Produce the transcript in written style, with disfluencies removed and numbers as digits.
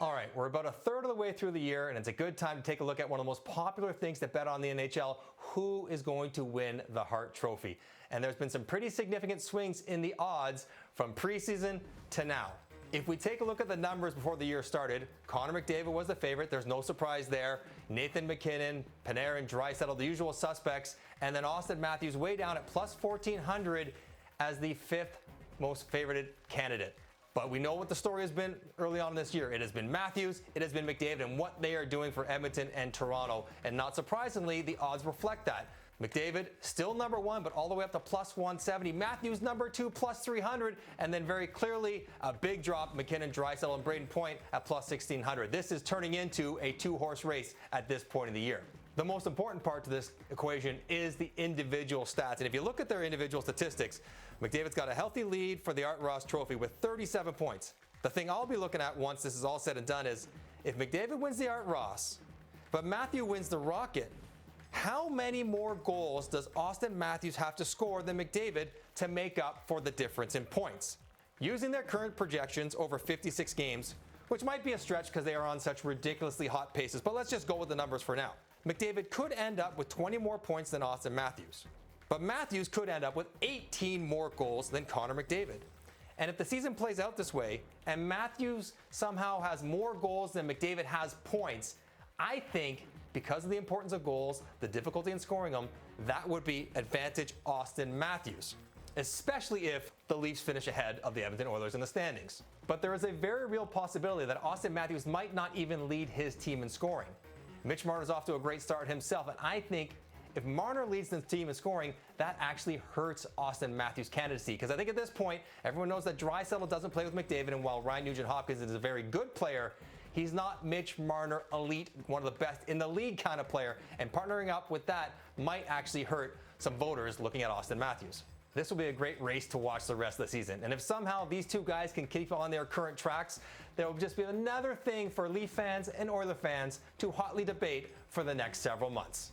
All right, we're about a third of the way through the year, and it's a good time to take a look at one of the most popular things to bet on the NHL: who is going to win the Hart Trophy. And there's been some pretty significant swings in the odds from preseason to now. If we take a look at the numbers before the year started, Connor McDavid was the favorite. There's no surprise there. Nathan MacKinnon, Panarin, Draisaitl, the usual suspects. And then Auston Matthews way down at plus 1,400 as the fifth most favorited candidate. But we know what the story has been early on this year. It has been Matthews, it has been McDavid, and what they are doing for Edmonton and Toronto. And not surprisingly, the odds reflect that. McDavid still number one, but all the way up to plus 170. Matthews number two, plus 300. And then very clearly, a big drop, MacKinnon, Draisaitl, and Braden Point at plus 1,600. This is turning into a two-horse race at this point in the year. The most important part to this equation is the individual stats. And if you look at their individual statistics, McDavid's got a healthy lead for the Hart Trophy with 37 points. The thing I'll be looking at once this is all said and done is, if McDavid wins the Hart Ross, but Matthew wins the Rocket, how many more goals does Auston Matthews have to score than McDavid to make up for the difference in points? Using their current projections over 56 games, which might be a stretch because they are on such ridiculously hot paces, but let's just go with the numbers for now. McDavid could end up with 20 more points than Auston Matthews, but Matthews could end up with 18 more goals than Connor McDavid. And if the season plays out this way, and Matthews somehow has more goals than McDavid has points, I think because of the importance of goals, the difficulty in scoring them, that would be advantage Auston Matthews, especially if the Leafs finish ahead of the Edmonton Oilers in the standings. But there is a very real possibility that Auston Matthews might not even lead his team in scoring. Mitch Marner's off to a great start himself, and I think if Marner leads the team in scoring, that actually hurts Auston Matthews' candidacy. Because I think at this point, everyone knows that Draisaitl doesn't play with McDavid, and while Ryan Nugent-Hopkins is a very good player, he's not Mitch Marner elite, one of the best in the league kind of player, and partnering up with that might actually hurt some voters looking at Auston Matthews. This will be a great race to watch the rest of the season. And if somehow these two guys can keep on their current tracks, there will just be another thing for Leaf fans and Oiler fans to hotly debate for the next several months.